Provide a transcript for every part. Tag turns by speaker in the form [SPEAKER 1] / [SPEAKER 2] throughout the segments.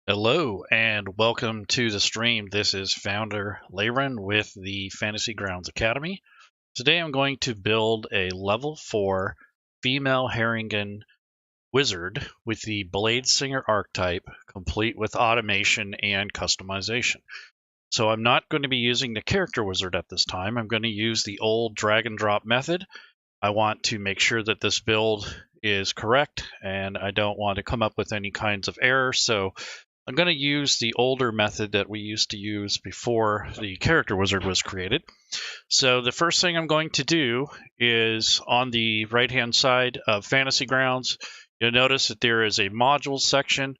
[SPEAKER 1] Hello and welcome to the stream. This is Founder Laren with the Fantasy Grounds Academy. Today I'm going to build a level 4 female Harengon wizard with the Bladesinger archetype, complete with automation and customization. So I'm not going to be using the character wizard at this time. I'm going to use the old drag and drop method. I want to make sure that this build is correct and I don't want to come up with any kinds of errors. So I'm going to use the older method that we used to use before the character wizard was created. So the first thing I'm going to do is on the right-hand side of Fantasy Grounds, you'll notice that there is a modules section.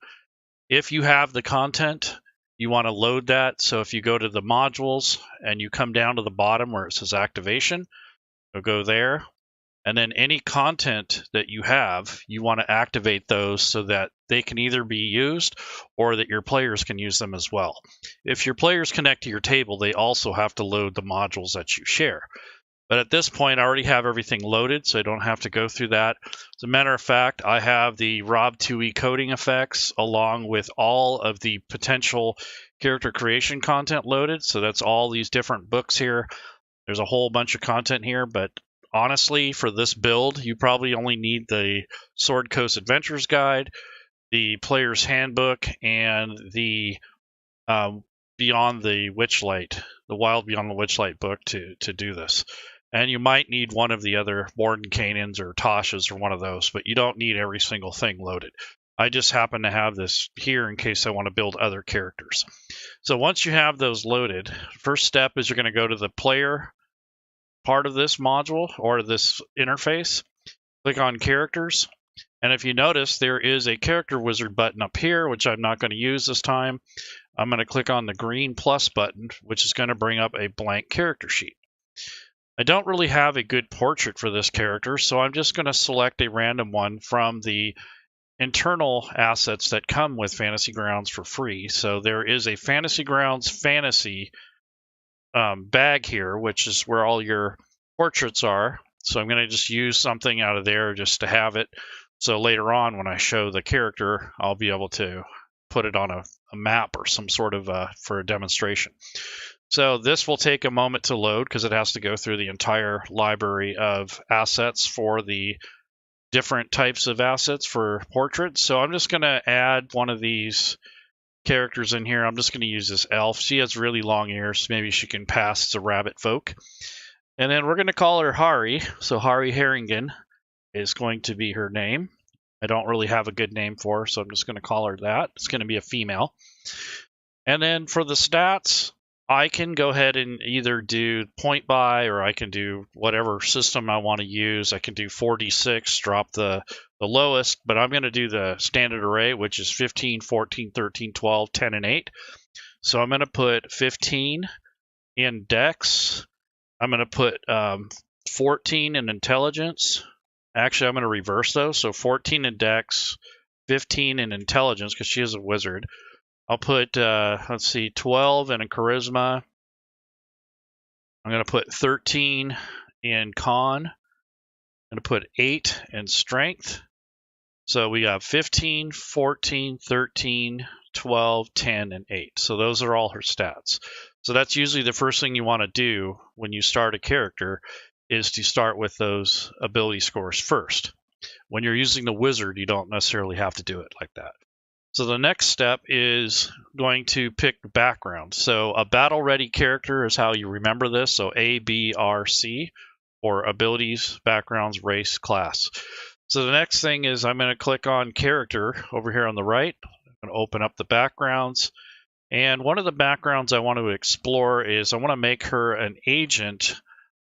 [SPEAKER 1] If you have the content, you want to load that. So if you go to the modules and you come down to the bottom where it says activation, you'll go there. And then any content that you have, you want to activate those so that they can either be used or that your players can use them as well. If your players connect to your table, they also have to load the modules that you share. But at this point, I already have everything loaded, so I don't have to go through that. As a matter of fact, I have the Rob2E coding effects along with all of the potential character creation content loaded. So that's all these different books here. There's a whole bunch of content here, but honestly, for this build, you probably only need the Sword Coast Adventures Guide, the Player's Handbook, and the Beyond the Witchlight, the Wild Beyond the Witchlight book to do this. And you might need one of the other Mordenkainen's or Tasha's or one of those, but you don't need every single thing loaded. I just happen to have this here in case I want to build other characters. So once you have those loaded, first step is you're going to go to the player part of this module or this interface, click on characters, and if you notice there is a character wizard button up here, which I'm not going to use this time. I'm going to click on the green plus button, which is going to bring up a blank character sheet. I don't really have a good portrait for this character, so I'm just going to select a random one from the internal assets that come with Fantasy Grounds for free. So there is a Fantasy Grounds Fantasy bag here, which is where all your portraits are. So I'm going to just use something out of there just to have it. So later on, when I show the character, I'll be able to put it on a map or some sort of for a demonstration. So this will take a moment to load because it has to go through the entire library of assets for the different types of assets for portraits. So I'm just going to add one of these characters in here. I'm just going to use this elf. She has really long ears. Maybe she can pass as a rabbit folk. And then we're going to call her Hari. So Hari Harengon is going to be her name. I don't really have a good name for her, so I'm just going to call her that. It's going to be a female. And then for the stats, I can go ahead and either do point by, or I can do whatever system I want to use. I can do 4d6, drop the lowest, but I'm going to do the standard array, which is 15, 14, 13, 12, 10, and 8. So I'm going to put 15 in Dex. I'm going to put 14 in Intelligence. Actually, I'm going to reverse those. So 14 in Dex, 15 in Intelligence, because she is a wizard. I'll put, 12 in a Charisma. I'm going to put 13 in Con. I'm going to put 8 in Strength. So we have 15, 14, 13, 12, 10, and 8. So those are all her stats. So that's usually the first thing you want to do when you start a character, is to start with those ability scores first. When you're using the wizard, you don't necessarily have to do it like that. So the next step is going to pick background. So a battle-ready character is how you remember this. So A, B, R, C, or abilities, backgrounds, race, class. So the next thing is I'm going to click on character over here on the right. I'm going to open up the backgrounds. And one of the backgrounds I want to explore is I want to make her an agent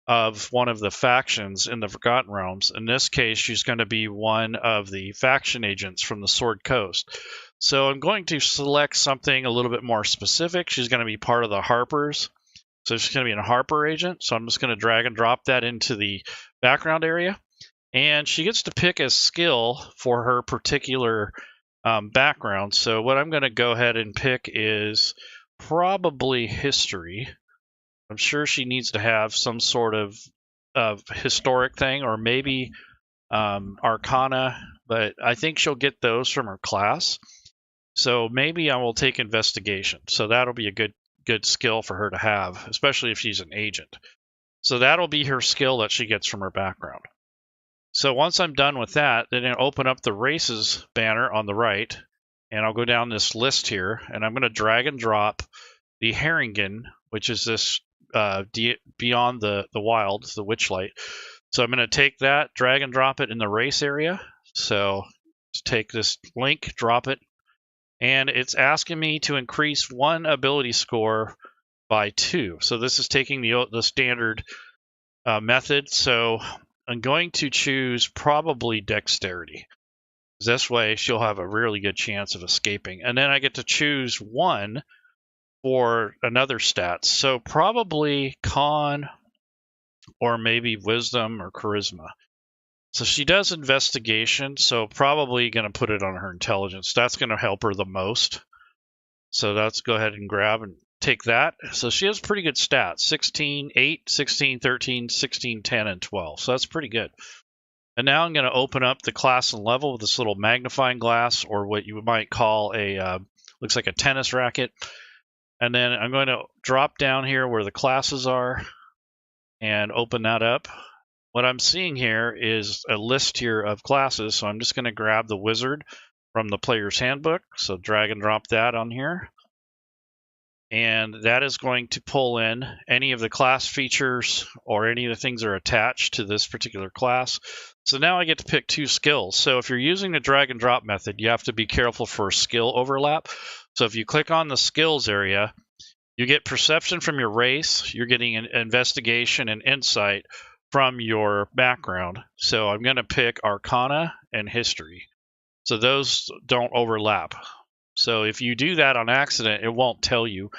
[SPEAKER 1] of one of the factions in the Forgotten Realms. In this case, she's going to be one of the faction agents from the Sword Coast. So I'm going to select something a little bit more specific. She's going to be part of the Harpers. So she's going to be a Harper agent. So I'm just going to drag and drop that into the background area. And she gets to pick a skill for her particular background. So what I'm going to go ahead and pick is probably history. I'm sure she needs to have some sort of historic thing, or maybe Arcana, but I think she'll get those from her class. So maybe I will take investigation. So that'll be a good skill for her to have, especially if she's an agent. So that'll be her skill that she gets from her background. So once I'm done with that, then I'll open up the races banner on the right, and I'll go down this list here, and I'm going to drag and drop the Harengon, which is this Beyond the Wilds, the Witchlight. So I'm going to take that, drag and drop it in the race area. So take this link, drop it, and it's asking me to increase one ability score by 2. So this is taking the standard method. So I'm going to choose probably dexterity. This way she'll have a really good chance of escaping. And then I get to choose one for another stat. So probably con or maybe wisdom or charisma. So she does investigation, so probably going to put it on her intelligence. That's going to help her the most. So let's go ahead and grab and take that. So she has pretty good stats. 16, 8, 16, 13, 16, 10, and 12. So that's pretty good. And now I'm going to open up the class and level with this little magnifying glass, or what you might call a, looks like a tennis racket. And then I'm going to drop down here where the classes are and open that up. What I'm seeing here is a list here of classes, so I'm just going to grab the wizard from the player's handbook. So drag and drop that on here. And that is going to pull in any of the class features or any of the things that are attached to this particular class. So now I get to pick 2 skills. So if you're using the drag and drop method, you have to be careful for skill overlap. So if you click on the skills area, you get perception from your race, you're getting an investigation and insight from your background. So I'm going to pick Arcana and History. So those don't overlap. So if you do that on accident, it won't tell you.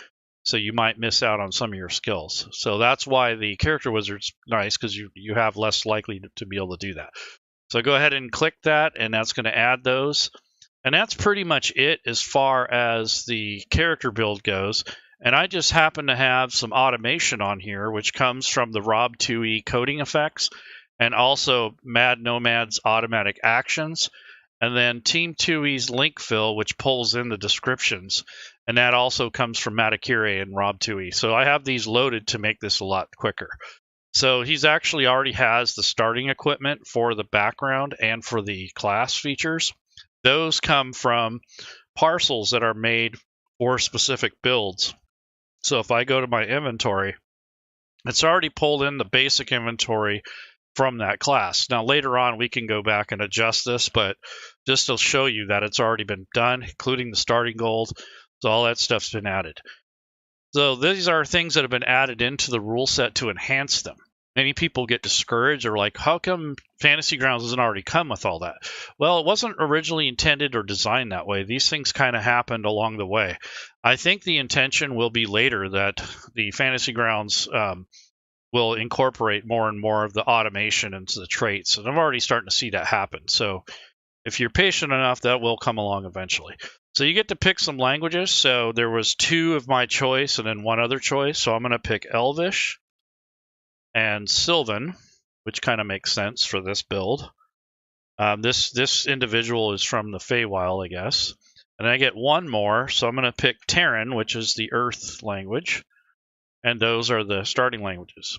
[SPEAKER 1] So you might miss out on some of your skills. So that's why the character wizard's nice, because you have less likely to be able to do that. So go ahead and click that, and that's going to add those. And that's pretty much it as far as the character build goes. And I just happen to have some automation on here, which comes from the Rob 2e coding effects, and also Mad Nomad's automatic actions, and then Team 2e's link fill, which pulls in the descriptions. And that also comes from Matakire and Rob 2e. So I have these loaded to make this a lot quicker. So he's actually already has the starting equipment for the background and for the class features. Those come from parcels that are made for specific builds. So if I go to my inventory, it's already pulled in the basic inventory from that class. Now later on we can go back and adjust this, but just to show you that it's already been done, including the starting gold. So all that stuff's been added. So these are things that have been added into the rule set to enhance them. Many people get discouraged or like, how come Fantasy Grounds doesn't already come with all that? Well, it wasn't originally intended or designed that way. These things kind of happened along the way. I think the intention will be later that the Fantasy Grounds will incorporate more and more of the automation into the traits. And I'm already starting to see that happen. So if you're patient enough, that will come along eventually. So you get to pick some languages. So there was 2 of my choice and then 1 other choice. So I'm going to pick Elvish and Sylvan, which kind of makes sense for this build. This individual is from the Feywild, I guess. And I get 1 more, so I'm going to pick Terran, which is the Earth language. And those are the starting languages.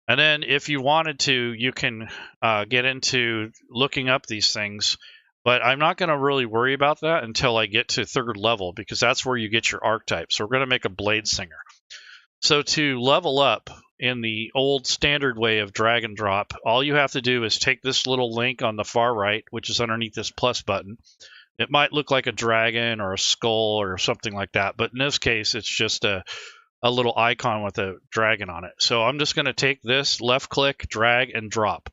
[SPEAKER 1] And then if you wanted to, you can get into looking up these things. But I'm not going to really worry about that until I get to 3rd level, because that's where you get your archetype. So we're going to make a Bladesinger. So to level up in the old standard way of drag and drop, all you have to do is take this little link on the far right, which is underneath this plus button. It might look like a dragon or a skull or something like that, but in this case, it's just a little icon with a dragon on it. So I'm just going to take this, left click, drag, and drop.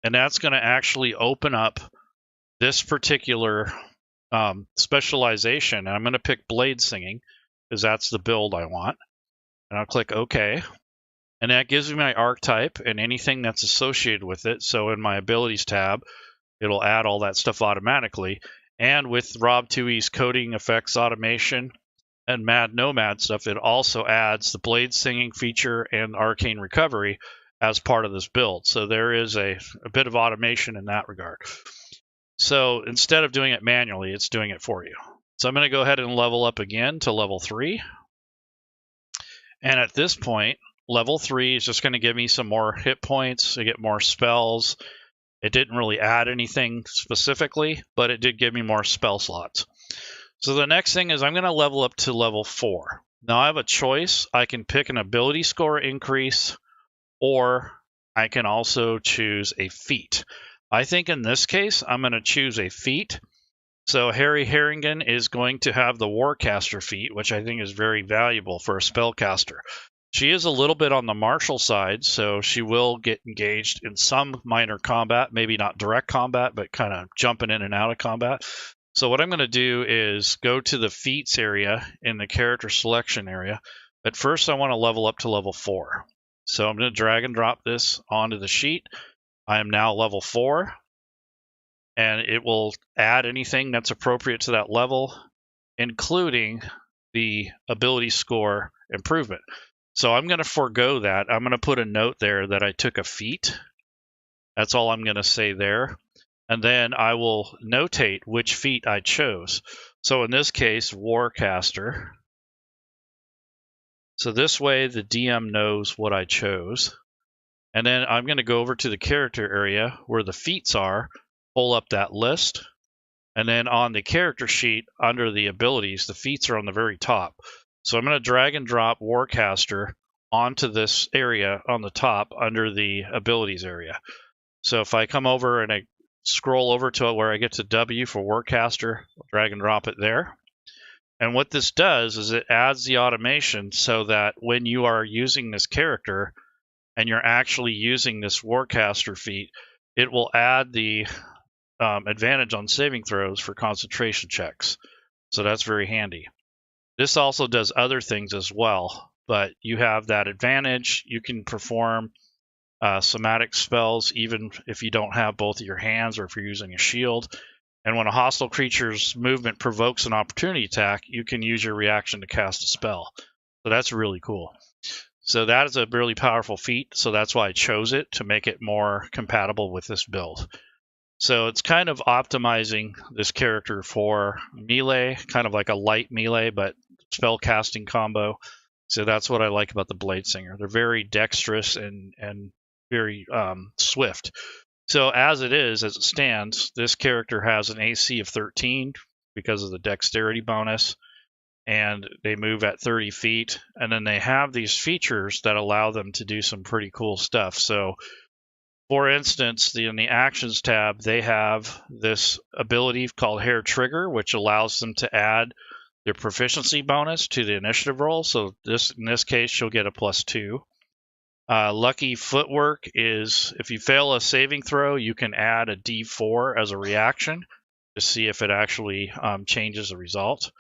[SPEAKER 1] And that's going to actually open up this particular specialization. And I'm going to pick blade singing, because that's the build I want. And I'll click OK. And that gives me my archetype and anything that's associated with it. So in my abilities tab, it'll add all that stuff automatically. And with Rob 2e's coding effects automation and Mad Nomad stuff, it also adds the blade singing feature and arcane recovery as part of this build. So there is a bit of automation in that regard. So instead of doing it manually, it's doing it for you. So I'm going to go ahead and level up again to level 3. And at this point, level 3 is just going to give me some more hit points. I get more spells. It didn't really add anything specifically, but it did give me more spell slots. So the next thing is I'm going to level up to level 4. Now I have a choice. I can pick an ability score increase, or I can also choose a feat. I think in this case, I'm going to choose a feat. So Harengon is going to have the Warcaster feat, which I think is very valuable for a spellcaster. She is a little bit on the martial side, so she will get engaged in some minor combat, maybe not direct combat, but kind of jumping in and out of combat. So what I'm going to do is go to the feats area in the character selection area. But first I want to level up to level 4. So I'm going to drag and drop this onto the sheet. I am now level 4. And it will add anything that's appropriate to that level, including the ability score improvement. So I'm going to forego that. I'm going to put a note there that I took a feat. That's all I'm going to say there. And then I will notate which feat I chose. So in this case, Warcaster. So this way the DM knows what I chose. And then I'm going to go over to the character area where the feats are, pull up that list, and then on the character sheet under the abilities, the feats are on the very top. So I'm going to drag and drop Warcaster onto this area on the top under the abilities area. So if I come over and I scroll over to where I get to W for Warcaster, drag and drop it there. And what this does is it adds the automation so that when you are using this character and you're actually using this Warcaster feat, it will add the advantage on saving throws for concentration checks. So that's very handy. This also does other things as well, but you have that advantage. You can perform somatic spells even if you don't have both of your hands or if you're using a shield. And when a hostile creature's movement provokes an opportunity attack, you can use your reaction to cast a spell. So that's really cool. So that is a really powerful feat. So that's why I chose it, to make it more compatible with this build. So it's kind of optimizing this character for melee, kind of like a light melee, but spell casting combo. So that's what I like about the Bladesinger. They're very dexterous and very swift. So as it stands, this character has an AC of 13 because of the dexterity bonus, and they move at 30 feet. And then they have these features that allow them to do some pretty cool stuff. So for instance, in the Actions tab, they have this ability called Hair Trigger, which allows them to add their proficiency bonus to the initiative roll. So in this case, she'll get a +2. Lucky Footwork is if you fail a saving throw, you can add a D4 as a reaction to see if it actually changes the result.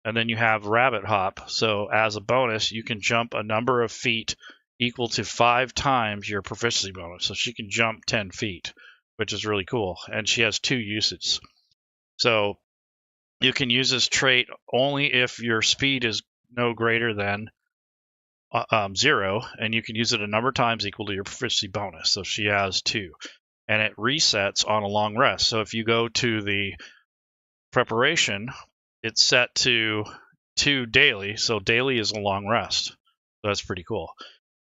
[SPEAKER 1] And then you have Rabbit Hop. So as a bonus, you can jump a number of feet equal to 5 times your proficiency bonus. So she can jump 10 feet, which is really cool. And she has 2 uses. So you can use this trait only if your speed is no greater than 0, and you can use it a number of times equal to your proficiency bonus. So she has 2. And it resets on a long rest. So if you go to the preparation, it's set to 2 daily. So daily is a long rest. So that's pretty cool.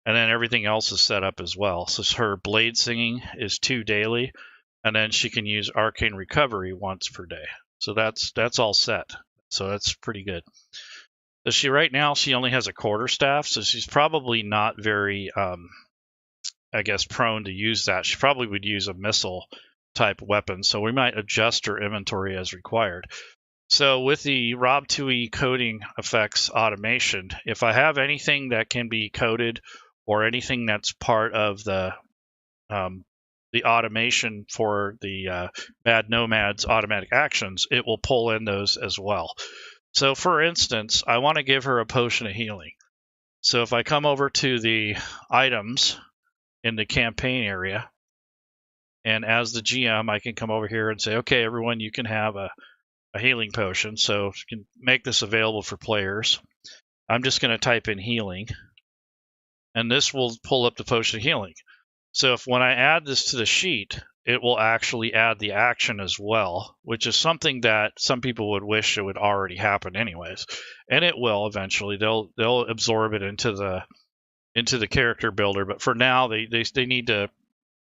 [SPEAKER 1] And then everything else is set up as well. So her blade singing is 2 daily, and then she can use arcane recovery once per day. So that's all set. So that's pretty good. So right now she only has a quarterstaff, so she's probably not very, I guess, prone to use that. She probably would use a missile type weapon. So we might adjust her inventory as required. So with the Rob 2e coding effects automation, if I have anything that can be coded or anything that's part of the automation for the Mad Nomad's automatic actions, it will pull in those as well. So for instance, I want to give her a potion of healing. So if I come over to the items in the campaign area, and as the GM, I can come over here and say, okay, everyone, you can have a healing potion. So you can make this available for players. I'm just going to type in healing, and this will pull up the potion of healing. So when I add this to the sheet, it will actually add the action as well, which is something that some people would wish it would already happen anyways. And it will eventually. They'll absorb it into the character builder, but for now they need to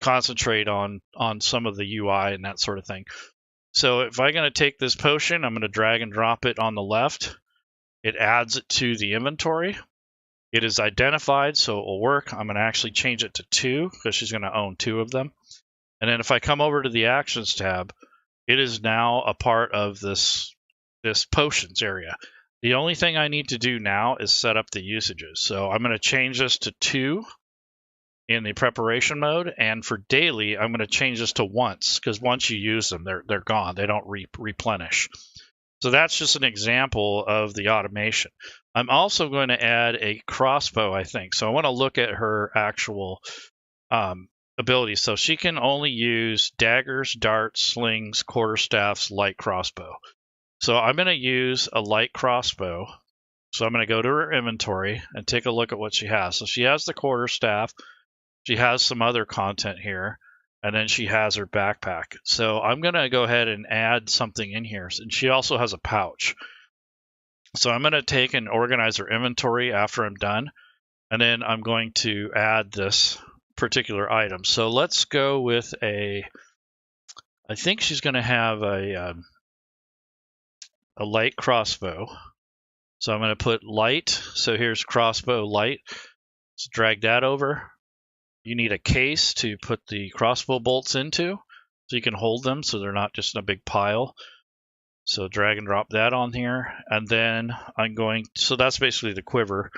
[SPEAKER 1] concentrate on some of the UI and that sort of thing. So if I'm going to take this potion, I'm going to drag and drop it on the left. It adds it to the inventory. It is identified, so it will work. I'm going to actually change it to 2 because she's going to own 2 of them. And then if I come over to the Actions tab, it is now a part of this potions area. The only thing I need to do now is set up the usages. So I'm going to change this to 2 in the preparation mode, and for daily, I'm going to change this to once, because once you use them, they're gone. They don't replenish. So that's just an example of the automation. I'm also going to add a crossbow, I think. So I want to look at her actual abilities. So she can only use daggers, darts, slings, quarterstaffs, light crossbow. So I'm going to use a light crossbow. So I'm going to go to her inventory and take a look at what she has. So she has the quarterstaff. She has some other content here, and then she has her backpack. So I'm going to go ahead and add something in here. And she also has a pouch. So I'm going to take and organize her inventory after I'm done, and then I'm going to add this particular item. So let's go with I think she's going to have a light crossbow. So I'm going to put light. So here's crossbow light. Let's drag that over. You need a case to put the crossbow bolts into, so you can hold them so they're not just in a big pile. So drag and drop that on here, and then so that's basically the quiver.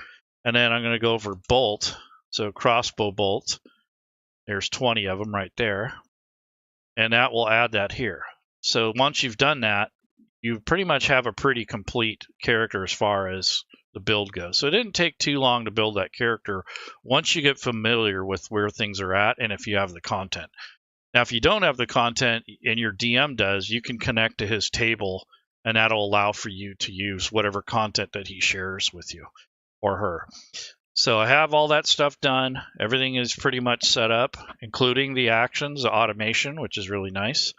[SPEAKER 1] And then I'm going to go over bolt. So crossbow bolt. There's 20 of them right there. And that will add that here. So once you've done that, you pretty much have a pretty complete character as far as the build goes. So it didn't take too long to build that character once you get familiar with where things are at and if you have the content. Now, if you don't have the content and your DM does, you can connect to his table, and that'll allow for you to use whatever content that he shares with you or her. So I have all that stuff done. Everything is pretty much set up, including the actions, the automation, which is really nice.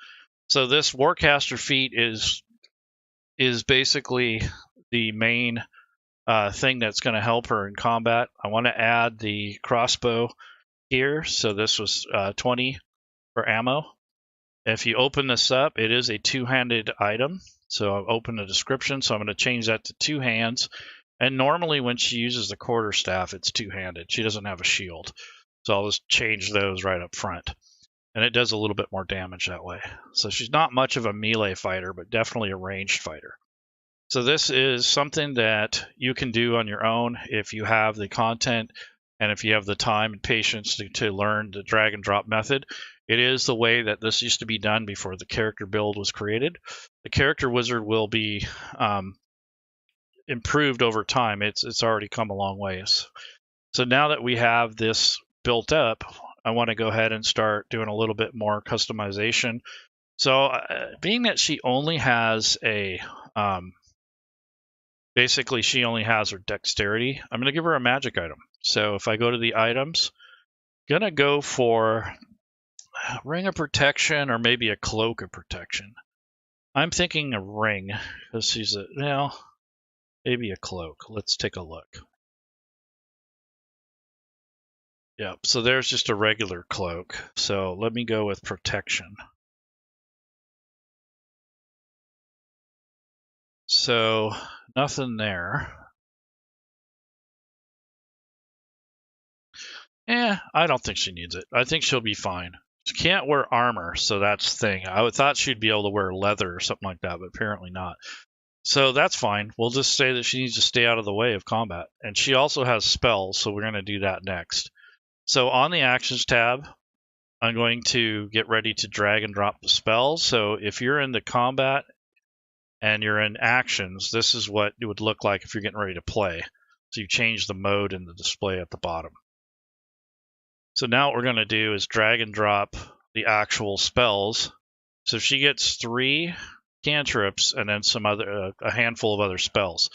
[SPEAKER 1] So this Warcaster feat is basically the main thing that's going to help her in combat. I want to add the crossbow here. So this was 20 for ammo. If you open this up, it is a two-handed item. So I'll open the description. So I'm going to change that to 2 hands. And normally when she uses the quarterstaff, it's two-handed. She doesn't have a shield. So I'll just change those right up front. And it does a little bit more damage that way. So she's not much of a melee fighter, but definitely a ranged fighter. So this is something that you can do on your own if you have the content and if you have the time and patience to learn the drag and drop method. It is the way that this used to be done before the character build was created. The character wizard will be improved over time. It's already come a long ways. So now that we have this built up, I want to go ahead and start doing a little bit more customization. So being that she only has basically she only has her dexterity, I'm going to give her a magic item. So if I go to the items, I'm going to go for a ring of protection or maybe a cloak of protection. I'm thinking a ring because she's maybe a cloak. Let's take a look. Yep, so there's just a regular cloak. So let me go with protection. So nothing there. I don't think she needs it. I think she'll be fine. She can't wear armor, so that's the thing. I thought she'd be able to wear leather or something like that, but apparently not. So that's fine. We'll just say that she needs to stay out of the way of combat. And she also has spells, so we're going to do that next. So on the Actions tab, I'm going to get ready to drag and drop the spells. So if you're in the combat and you're in Actions, this is what it would look like if you're getting ready to play. So you change the mode in the display at the bottom. So now what we're going to do is drag and drop the actual spells. So she gets 3 cantrips and then some other a handful of other spells.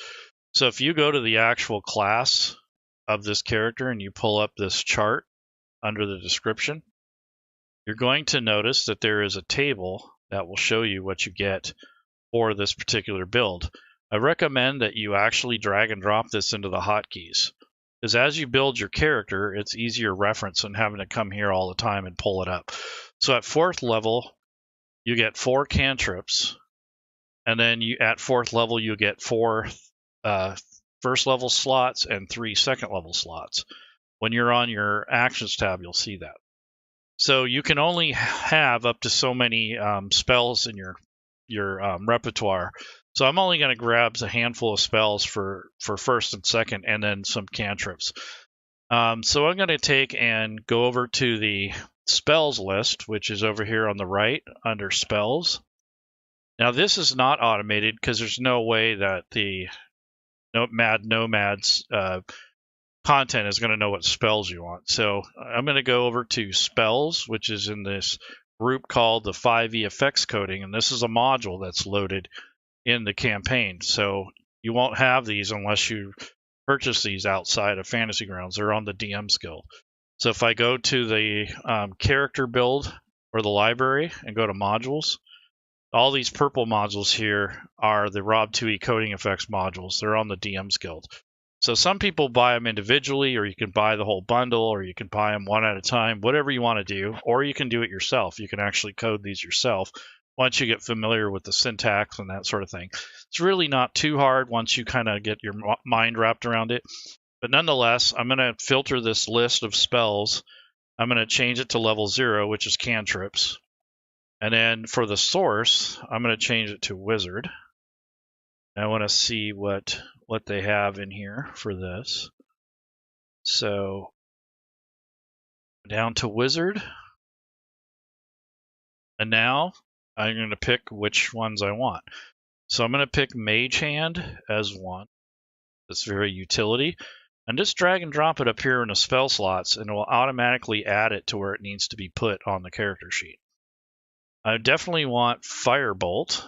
[SPEAKER 1] So if you go to the actual class of this character and you pull up this chart under the description, you're going to notice that there is a table that will show you what you get for this particular build. I recommend that you actually drag and drop this into the hotkeys, because as you build your character, it's easier reference than having to come here all the time and pull it up. So at 4th level, you get 4 cantrips, and then at 4th level, you get 4 first level slots and 3 second level slots. When you're on your actions tab, you'll see that. So you can only have up to so many spells in your repertoire. So I'm only going to grab a handful of spells for 1st and 2nd, and then some cantrips. So I'm going to take and go over to the spells list, which is over here on the right under spells. Now this is not automated because there's no way that the Nomad's content is going to know what spells you want. So I'm going to go over to spells, which is in this group called the 5e effects coding, and this is a module that's loaded in the campaign. So you won't have these unless you purchase these outside of Fantasy Grounds. They're on the DM's Guild. So if I go to the character build or the library and go to modules, all these purple modules here are the Rob 2e coding effects modules. They're on the DM's Guild. So some people buy them individually, or you can buy the whole bundle, or you can buy them one at a time, whatever you want to do, or you can do it yourself. You can actually code these yourself once you get familiar with the syntax and that sort of thing. It's really not too hard once you kind of get your mind wrapped around it. But nonetheless, I'm going to filter this list of spells. I'm going to change it to level 0, which is cantrips. And then for the source, I'm going to change it to wizard. I want to see what they have in here for this. So down to wizard. And now I'm going to pick which ones I want. So I'm going to pick mage hand as one. That's very utility. And just drag and drop it up here in the spell slots, and it will automatically add it to where it needs to be put on the character sheet. I definitely want Firebolt.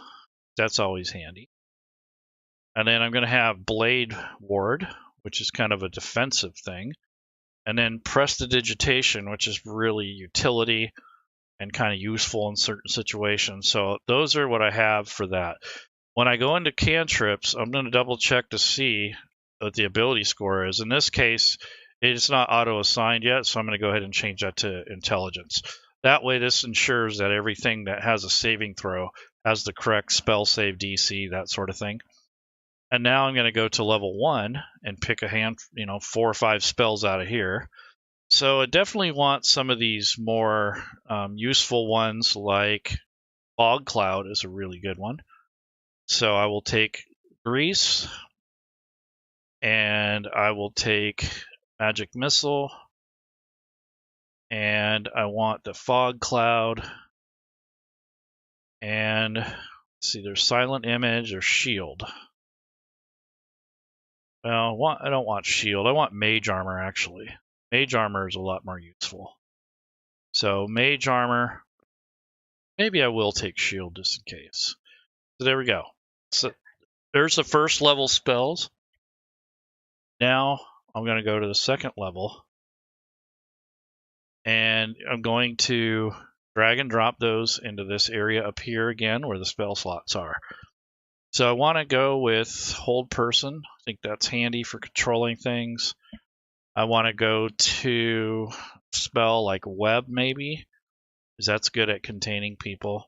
[SPEAKER 1] That's always handy. And then I'm going to have Blade Ward, which is kind of a defensive thing. And then Prestidigitation, which is really utility and kind of useful in certain situations. So those are what I have for that. When I go into cantrips, I'm going to double check to see what the ability score is. In this case, it's not auto-assigned yet, so I'm going to go ahead and change that to intelligence. That way, this ensures that everything that has a saving throw has the correct spell save DC, that sort of thing. And now I'm going to go to level 1 and pick a 4 or 5 spells out of here. So I definitely want some of these more useful ones, like Fog Cloud is a really good one. So I will take Grease, and I will take Magic Missile, and I want the Fog Cloud, and let's see, there's Silent Image or Shield. Well, I don't want Shield. I want Mage Armor, actually. Mage Armor is a lot more useful. So Mage Armor, maybe I will take Shield just in case. So there we go. So there's the first level spells. Now I'm going to go to the second level, and I'm going to drag and drop those into this area up here again where the spell slots are. So I want to go with Hold Person. I think that's handy for controlling things. I want to go to spell like Web, maybe, because that's good at containing people.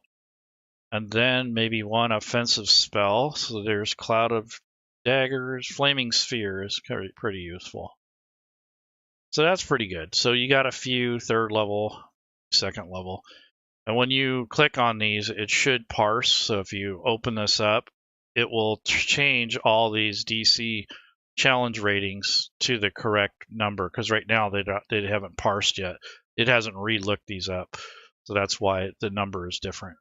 [SPEAKER 1] And then maybe one offensive spell. So there's Cloud of Daggers. Flaming Sphere is pretty useful. So that's pretty good. So you got a few 3rd level, 2nd level. And when you click on these, it should parse. So if you open this up, it will change all these DC challenge ratings to the correct number, because right now they haven't parsed yet. It hasn't re-looked these up. So that's why the number is different.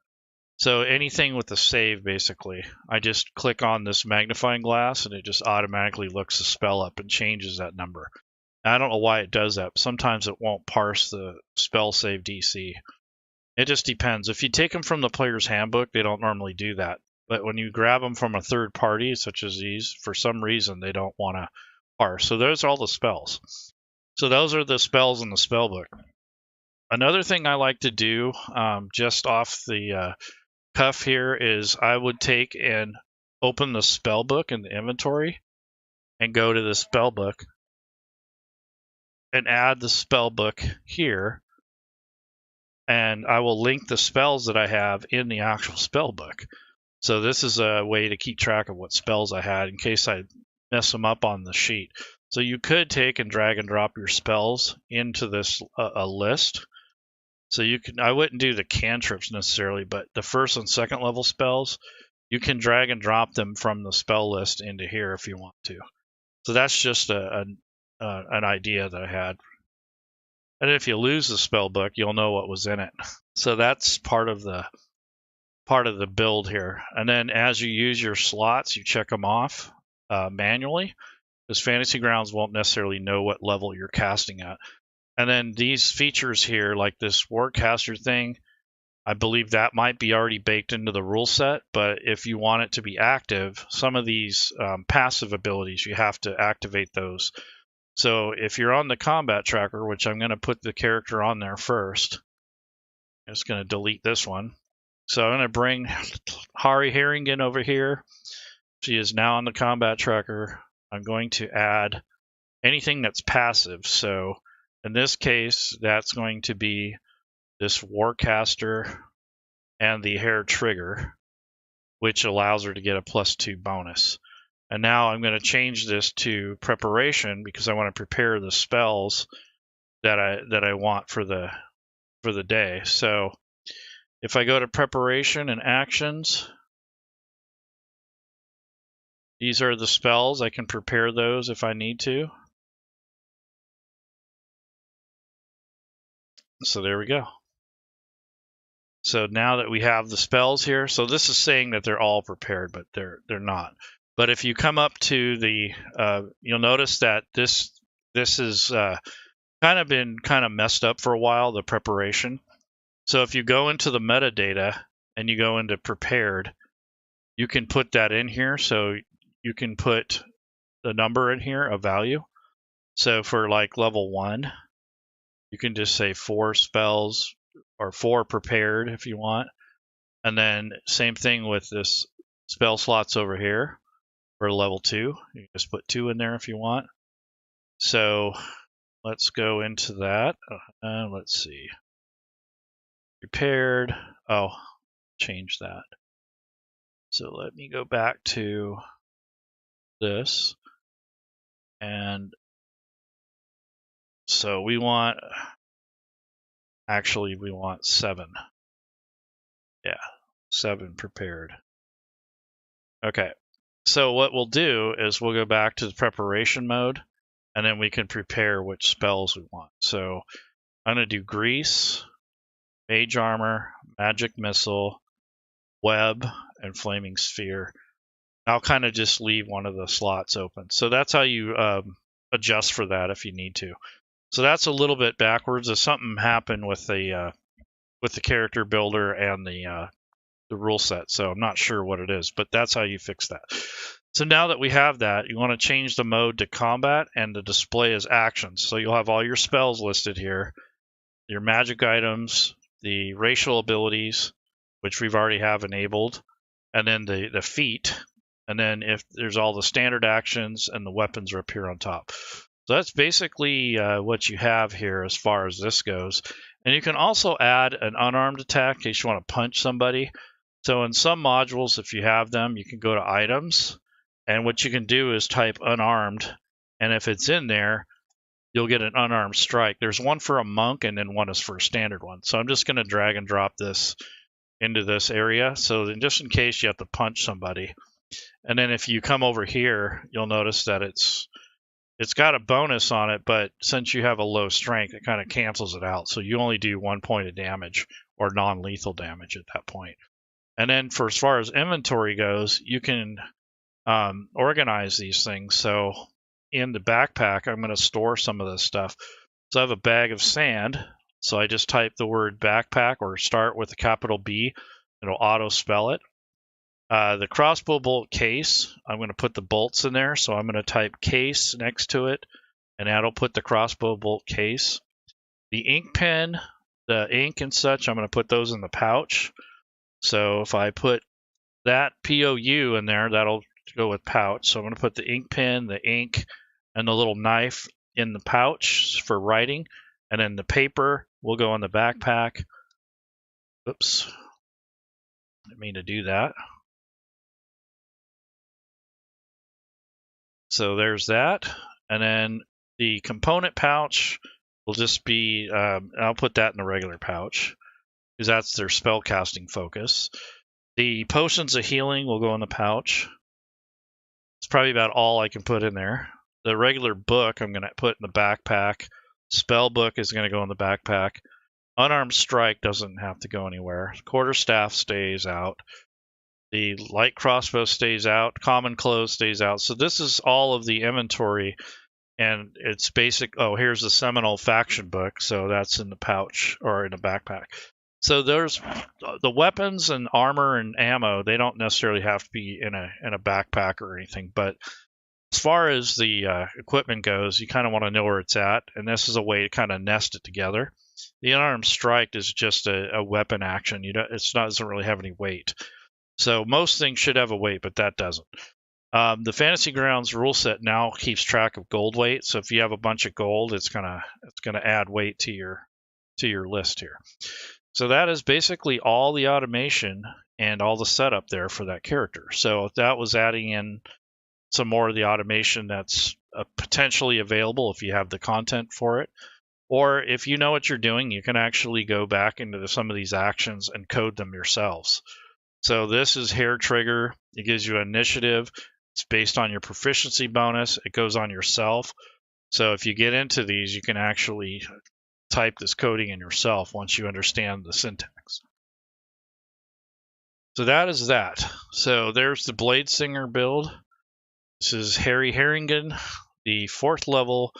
[SPEAKER 1] So anything with the save, basically, I just click on this magnifying glass and it just automatically looks the spell up and changes that number. I don't know why it does that. Sometimes it won't parse the spell save DC. It just depends. If you take them from the player's handbook, they don't normally do that. But when you grab them from a third party, such as these, for some reason, they don't want to parse. So those are all the spells. So those are the spells in the spell book. Another thing I like to do just off the cuff here is I would take and open the spell book in the inventory and go to the spell book and add the spell book here, and I will link the spells that I have in the actual spell book. So this is a way to keep track of what spells I had in case I mess them up on the sheet. So you could take and drag and drop your spells into this a list. So you can, I wouldn't do the cantrips necessarily, but the first and second level spells, you can drag and drop them from the spell list into here if you want to. So that's just an idea that I had. And if you lose the spell book, you'll know what was in it. So that's part of the build here. And then as you use your slots, you check them off manually, because Fantasy Grounds won't necessarily know what level you're casting at. And then these features here, like this Warcaster thing, I believe that might be already baked into the rule set, but if you want it to be active, some of these passive abilities, you have to activate those. So if you're on the combat tracker, which I'm going to put the character on there first, I'm just going to delete this one. So I'm going to bring Harengon over here. She is now on the combat tracker. I'm going to add anything that's passive. So in this case, that's going to be this Warcaster and the hair trigger, which allows her to get a +2 bonus. And now I'm going to change this to preparation because I want to prepare the spells that I want for the day. So if I go to preparation and actions, these are the spells. I can prepare those if I need to. So there we go. So now that we have the spells here, so this is saying that they're all prepared, but they're not. But if you come up to the, you'll notice that this is kind of been messed up for a while, the preparation. So if you go into the metadata and you go into prepared, you can put that in here. So you can put the number in here, a value. So for like level 1, you can just say 4 spells or 4 prepared if you want. And then same thing with this spell slots over here for level 2. You can just put 2 in there if you want. So let's go into that. Let's see. Prepared. Oh, change that. So let me go back to this. And so we want, actually we want 7. Yeah, 7 prepared. Okay, so what we'll do is we'll go back to the preparation mode, and then we can prepare which spells we want. So I'm going to do Grease, Mage Armor, Magic Missile, Web, and Flaming Sphere. I'll kind of just leave one of the slots open. So that's how you adjust for that if you need to. So that's a little bit backwards. If something happened with the character builder and the rule set, so I'm not sure what it is, but that's how you fix that. So now that we have that, you want to change the mode to combat and the display as actions. So you'll have all your spells listed here, your magic items, the racial abilities, which we've already have enabled, and then the feat, and then if there's all the standard actions and the weapons are up here on top. So that's basically what you have here as far as this goes. And you can also add an unarmed attack in case you want to punch somebody. So in some modules, if you have them, you can go to items, and what you can do is type unarmed, and if it's in there, you'll get an unarmed strike. There's one for a monk, and then one is for a standard one. So I'm just going to drag and drop this into this area, so then just in case you have to punch somebody. And then if you come over here, you'll notice that it's got a bonus on it, but since you have a low strength, it kind of cancels it out. So you only do 1 point of damage or non-lethal damage at that point. And then for as far as inventory goes, you can organize these things. So in the backpack, I'm going to store some of this stuff. So I have a bag of sand. So I just type the word backpack or start with a capital B. It'll auto spell it. The crossbow bolt case, I'm going to put the bolts in there. So I'm going to type case next to it, and that'll put the crossbow bolt case. The ink pen, the ink and such, I'm going to put those in the pouch. So if I put that POU in there, that'll go with pouch. So I'm going to put the ink pen, the ink, and the little knife in the pouch for writing. And then the paper will go in the backpack. Oops. Didn't mean to do that. So there's that. And then the component pouch will just be, I'll put that in the regular pouch because that's their spell casting focus. The potions of healing will go in the pouch. It's probably about all I can put in there. The regular book I'm going to put in the backpack. Spell book is going to go in the backpack. Unarmed strike doesn't have to go anywhere. Quarterstaff stays out. The light crossbow stays out. Common clothes stays out. So this is all of the inventory, and it's basic. Oh, here's the Seminole faction book. So that's in the pouch or in the backpack. So there's the weapons and armor and ammo. They don't necessarily have to be in a backpack or anything. But as far as the equipment goes, you kind of want to know where it's at, and this is a way to kind of nest it together. The unarmed strike is just a weapon action. Doesn't really have any weight. So most things should have a weight, but that doesn't. The Fantasy Grounds Ruleset now keeps track of gold weight. So if you have a bunch of gold, it's gonna add weight to your list here. So that is basically all the automation and all the setup there for that character. So that was adding in some more of the automation that's potentially available if you have the content for it. Or if you know what you're doing, you can actually go back into some of these actions and code them yourselves. So this is hair trigger. It gives you initiative. It's based on your proficiency bonus. It goes on yourself. So if you get into these, you can actually type this coding in yourself once you understand the syntax. So that is that. So there's the Bladesinger build. This is Harengon, the 4th level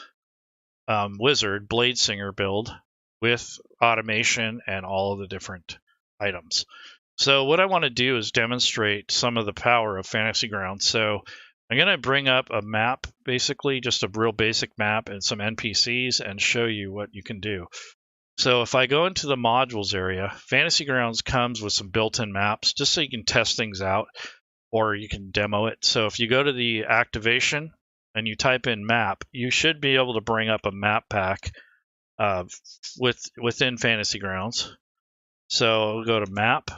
[SPEAKER 1] wizard Bladesinger build with automation and all of the different items. So what I want to do is demonstrate some of the power of Fantasy Grounds. So I'm going to bring up a map, basically just a real basic map and some NPCs, and show you what you can do. So if I go into the modules area, Fantasy Grounds comes with some built-in maps just so you can test things out or you can demo it. So if you go to the activation and you type in map, you should be able to bring up a map pack within Fantasy Grounds. So we'll go to map.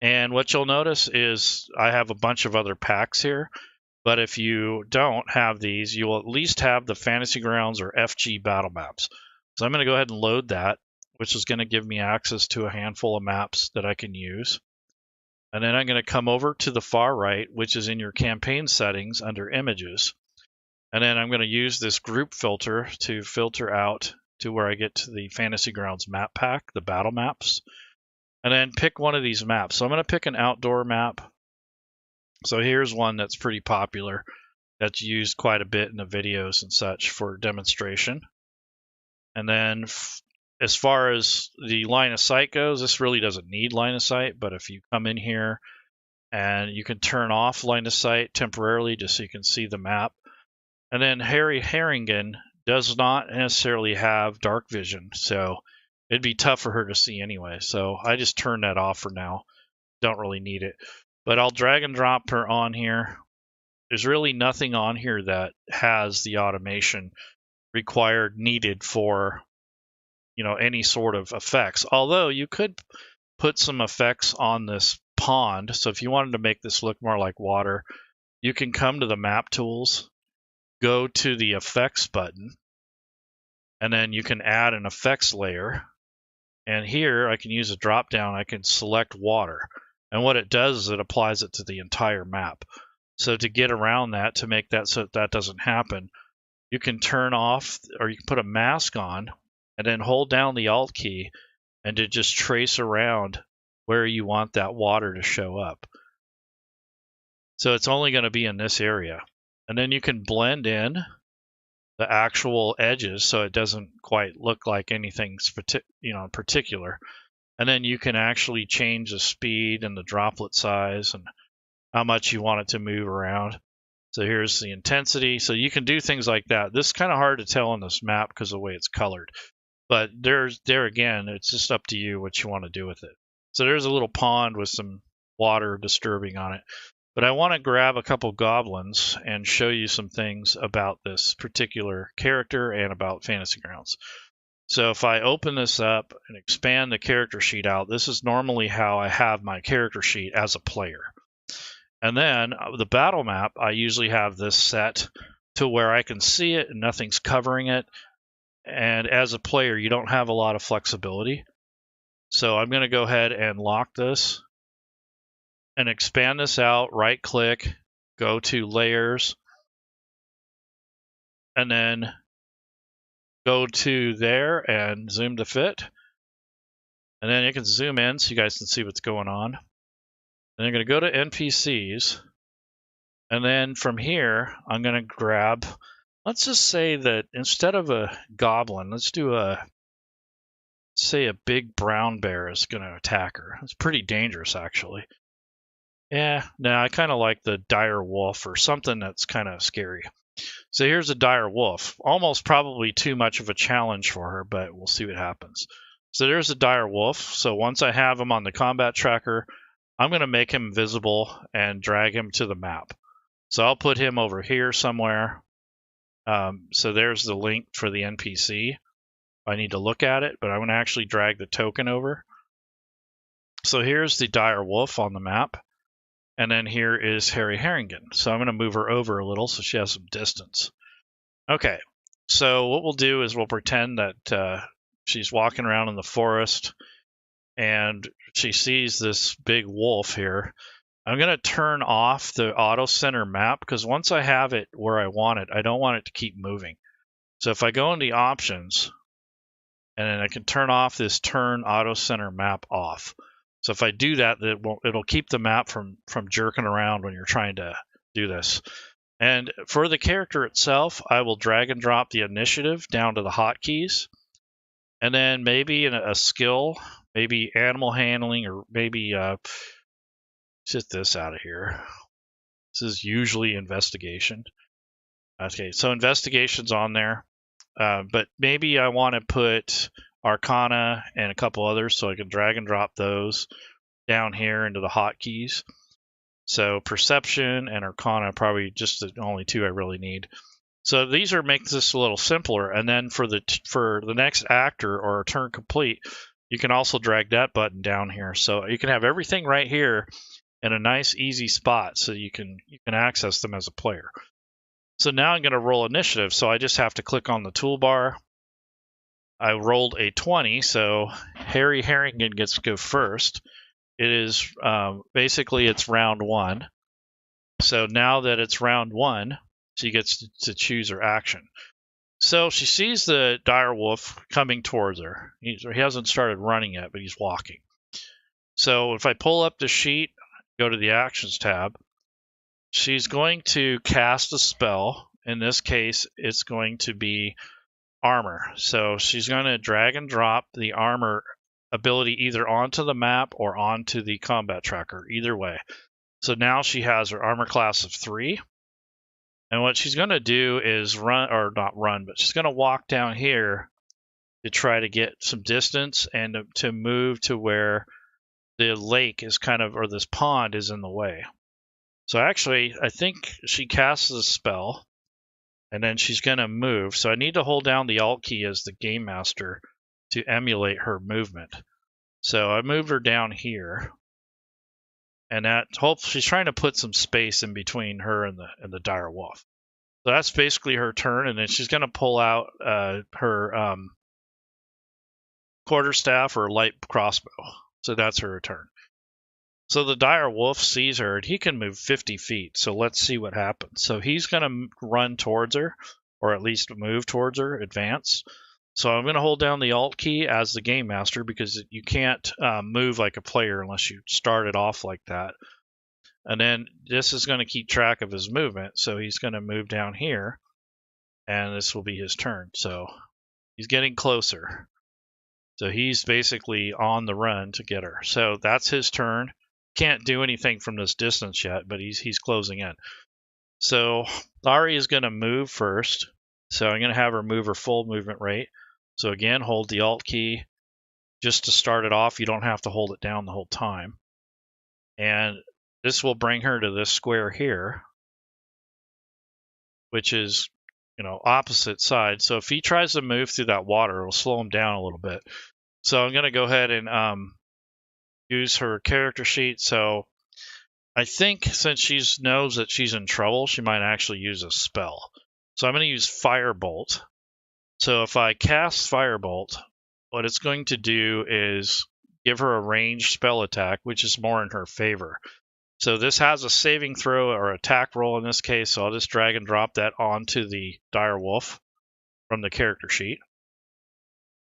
[SPEAKER 1] And what you'll notice is I have a bunch of other packs here, but if you don't have these, you will at least have the Fantasy Grounds or FG battle maps. So I'm going to go ahead and load that, which is going to give me access to a handful of maps that I can use. And then I'm going to come over to the far right, which is in your campaign settings under images. And then I'm going to use this group filter to filter out to where I get to the Fantasy Grounds map pack, the battle maps. And then pick one of these maps. So I'm going to pick an outdoor map. So here's one that's pretty popular, that's used quite a bit in the videos and such for demonstration. And then as far as the line of sight goes, this really doesn't need line of sight, but if you come in here and you can turn off line of sight temporarily just so you can see the map. And then Harengon does not necessarily have dark vision, so it'd be tough for her to see anyway. So I just turn that off for now. Don't really need it. But I'll drag and drop her on here. There's really nothing on here that has the automation needed for, any sort of effects. Although you could put some effects on this pond. So if you wanted to make this look more like water, you can come to the map tools, go to the effects button, and then you can add an effects layer. And here I can use a drop down. I can select water. And what it does is it applies it to the entire map. So to get around that, to make that so that doesn't happen, you can turn off, or you can put a mask on and then hold down the Alt key and to just trace around where you want that water to show up. So it's only going to be in this area. And then you can blend in the actual edges so it doesn't quite look like anything particular. And then you can actually change the speed and the droplet size and how much you want it to move around. So here's the intensity. So you can do things like that. This is kind of hard to tell on this map because of the way it's colored. But there again, it's just up to you what you want to do with it. So there's a little pond with some water disturbing on it. But I want to grab a couple goblins and show you some things about this particular character and about Fantasy Grounds. So if I open this up and expand the character sheet out, this is normally how I have my character sheet as a player. And then the battle map, I usually have this set to where I can see it and nothing's covering it. And as a player, you don't have a lot of flexibility. So I'm going to go ahead and lock this and expand this out, right click, go to layers, and then go to there and zoom to fit. And then you can zoom in so you guys can see what's going on. And I'm going to go to NPCs. And then from here, I'm going to grab, let's just say that instead of a goblin, let's do say a big brown bear is going to attack her. It's pretty dangerous, actually. Yeah, no, I kind of like the dire wolf or something that's kind of scary. So here's a dire wolf. Almost probably too much of a challenge for her, but we'll see what happens. So there's a dire wolf. So once I have him on the combat tracker, I'm going to make him visible and drag him to the map. So I'll put him over here somewhere. So there's the link for the NPC. I need to look at it, but I'm going to actually drag the token over. So here's the dire wolf on the map. And then here is Harry Harengon. So I'm going to move her over a little so she has some distance. Okay, so what we'll do is we'll pretend that she's walking around in the forest and she sees this big wolf here. I'm going to turn off the auto center map because once I have it where I want it, I don't want it to keep moving. So if I go into options and then I can turn off this turn auto center map off. So if I do that, it'll keep the map from jerking around when you're trying to do this. And for the character itself, I will drag and drop the initiative down to the hotkeys. And then maybe in a skill, maybe animal handling, or maybe get this out of here. This is usually investigation. Okay, so investigation's on there. But maybe I want to put Arcana and a couple others, so I can drag and drop those down here into the hotkeys. So Perception and Arcana, probably just the only two I really need. So these makes this a little simpler. And then for the next actor or turn complete, you can also drag that button down here. So you can have everything right here in a nice, easy spot, so you can access them as a player. So now I'm going to roll initiative. So I just have to click on the toolbar. I rolled a 20, so Harry Harengon gets to go first. It is basically it's round 1. So now that it's round 1, she gets to choose her action. So she sees the dire wolf coming towards her. He hasn't started running yet, but he's walking. So if I pull up the sheet, go to the actions tab, she's going to cast a spell. In this case, it's going to be armor. So she's going to drag and drop the armor ability either onto the map or onto the combat tracker, either way. So now she has her armor class of 3. And what she's going to do is but she's going to walk down here to try to get some distance and to move to where the lake is or this pond is in the way. So actually, I think she casts a spell, and then she's going to move. So I need to hold down the Alt key as the Game Master to emulate her movement. So I moved her down here, and she's trying to put some space in between her and the dire wolf. So that's basically her turn, and then she's going to pull out her quarterstaff or light crossbow. So that's her turn. So the dire wolf sees her, and he can move 50 feet. So let's see what happens. So he's going to run towards her, or at least move towards her, advance. So I'm going to hold down the Alt key as the Game Master because you can't move like a player unless you start it off like that. And then this is going to keep track of his movement. So he's going to move down here, and this will be his turn. So he's getting closer. So he's basically on the run to get her. So that's his turn. Can't do anything from this distance yet, but he's closing in. So Ari is going to move first. So I'm going to have her move her full movement rate. So again, hold the Alt key just to start it off. You don't have to hold it down the whole time. And this will bring her to this square here, which is, opposite side. So if he tries to move through that water, it'll slow him down a little bit. So I'm going to go ahead and use her character sheet. So I think since she knows that she's in trouble, she might actually use a spell. So I'm going to use Firebolt. So if I cast Firebolt, what it's going to do is give her a ranged spell attack, which is more in her favor. So this has a saving throw or attack roll in this case, so I'll just drag and drop that onto the dire wolf from the character sheet.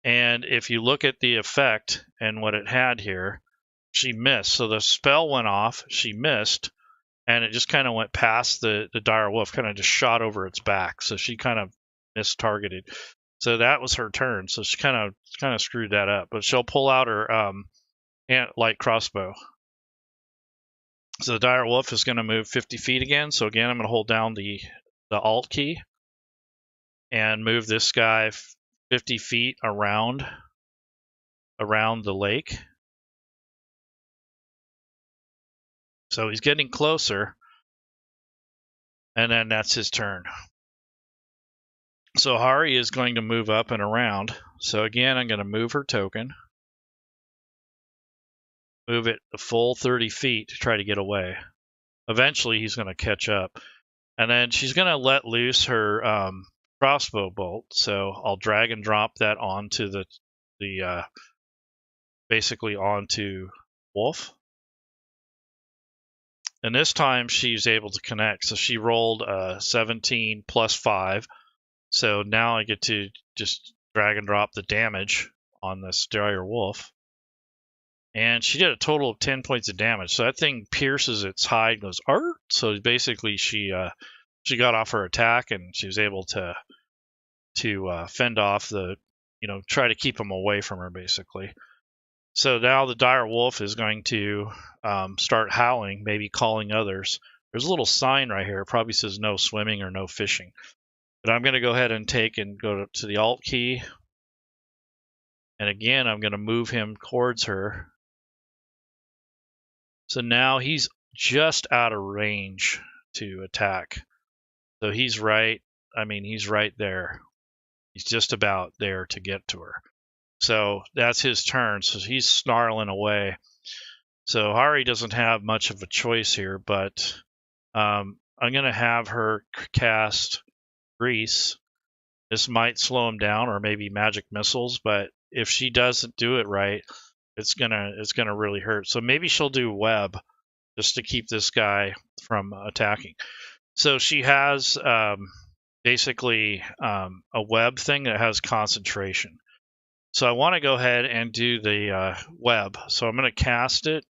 [SPEAKER 1] And if you look at the effect and what it had here, she missed. So the spell went off, she missed, and it just kind of went past the dire wolf, kind of just shot over its back. So she kind of mistargeted. So that was her turn. So she kind of screwed that up. But she'll pull out her light crossbow. So the dire wolf is going to move 50 feet again. So again, I'm going to hold down the Alt key and move this guy 50 feet around the lake. So he's getting closer, and then that's his turn. So Hari is going to move up and around. So again, I'm going to move her token, move it the full 30 feet to try to get away. Eventually, he's going to catch up. And then she's going to let loose her crossbow bolt. So I'll drag and drop that onto the basically onto Wolf. And this time she's able to connect. So she rolled 17 plus 5. So now I get to just drag and drop the damage on this dire wolf. And she did a total of 10 points of damage. So that thing pierces its hide and goes, "Arr!" So basically she got off her attack and she was able to fend off try to keep him away from her basically. So now the dire wolf is going to start howling, maybe calling others. There's a little sign right here. It probably says no swimming or no fishing. But I'm going to go ahead and go to the Alt key. And again, I'm going to move him towards her. So now he's just out of range to attack. So he's right there. He's just about there to get to her. So that's his turn. So he's snarling away. So Hari doesn't have much of a choice here, but I'm going to have her cast Grease. This might slow him down, or maybe magic missiles, but if she doesn't do it right, it's gonna really hurt. So maybe she'll do web just to keep this guy from attacking. So she has basically a web thing that has concentration. So I want to go ahead and do the web. So I'm going to cast it,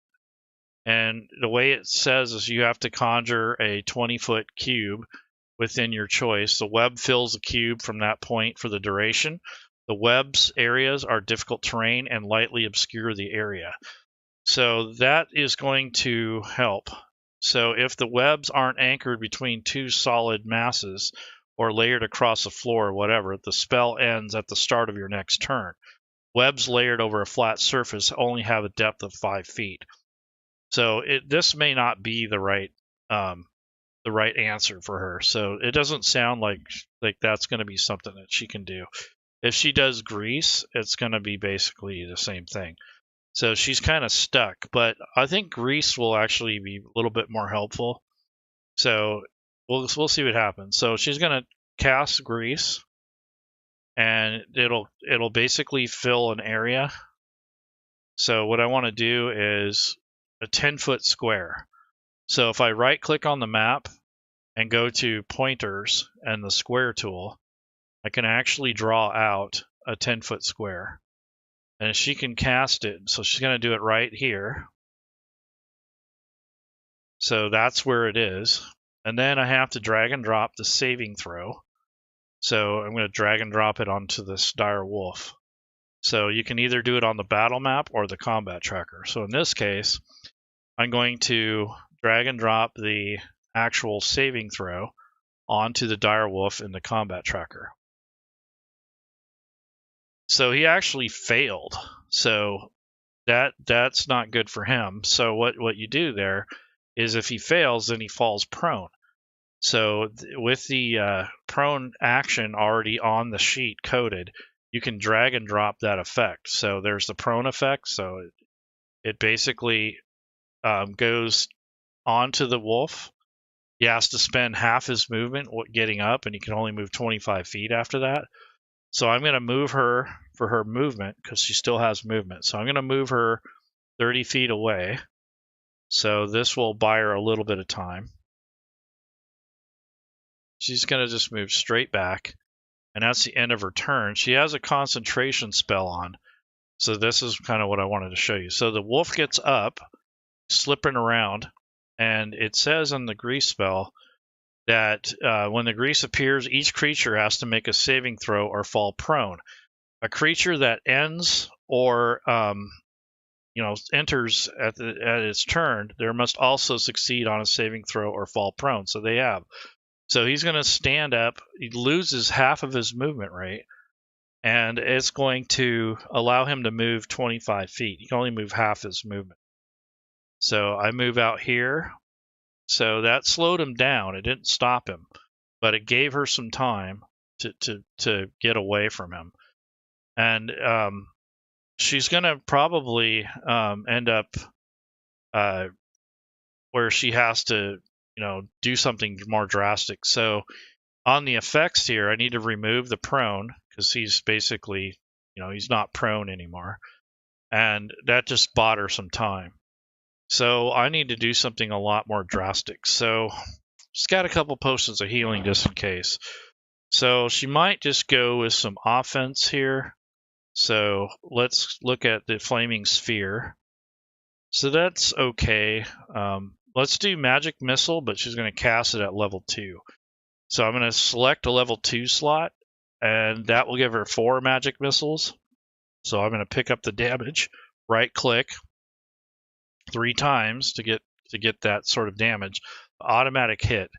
[SPEAKER 1] and the way it says is you have to conjure a 20-foot cube within your choice. The web fills the cube from that point for the duration. The web's areas are difficult terrain and lightly obscure the area. So that is going to help. So if the webs aren't anchored between two solid masses or layered across the floor or whatever, the spell ends at the start of your next turn. Webs layered over a flat surface only have a depth of 5 feet. So this may not be the right answer for her. So it doesn't sound like that's going to be something that she can do. If she does Grease, it's going to be basically the same thing. So she's kind of stuck, but I think Grease will actually be a little bit more helpful. So we'll see what happens. So she's going to cast Grease, and it'll basically fill an area. So what I want to do is a 10-foot square. So if I right click on the map and go to pointers and the square tool, I can actually draw out a 10-foot square. And she can cast it, so she's going to do it right here. So that's where it is. And then I have to drag and drop the saving throw. So I'm going to drag and drop it onto this dire wolf. So you can either do it on the battle map or the combat tracker. So in this case, I'm going to drag and drop the actual saving throw onto the dire wolf in the combat tracker. So he actually failed. So that's not good for him. So what you do there is if he fails, then he falls prone. So with the prone action already on the sheet coded, you can drag and drop that effect. So there's the prone effect. So it basically goes onto the wolf. He has to spend half his movement getting up, and he can only move 25 feet after that. So I'm going to move her for her movement because she still has movement. So I'm going to move her 30 feet away. So this will buy her a little bit of time. She's going to just move straight back, and that's the end of her turn. She has a concentration spell on. So this is kind of what I wanted to show you. So the wolf gets up, slipping around, and it says on the grease spell that when the grease appears, each creature has to make a saving throw or fall prone. A creature that ends or enters at its turn, there must also succeed on a saving throw or fall prone. So they have. So he's going to stand up. He loses half of his movement rate, and it's going to allow him to move 25 feet. He can only move half his movement. So I move out here. So that slowed him down. It didn't stop him, but it gave her some time to get away from him. And she's going to probably end up where she has to, do something more drastic. So on the effects here, I need to remove the prone because he's basically, he's not prone anymore. And that just bought her some time. So I need to do something a lot more drastic. So she's got a couple potions of healing just in case. So she might just go with some offense here. So let's look at the Flaming Sphere. So that's okay. Let's do Magic Missile, but she's going to cast it at level 2. So I'm going to select a level 2 slot, and that will give her 4 Magic Missiles. So I'm going to pick up the damage, right-click 3 times to get that sort of damage. Automatic hit.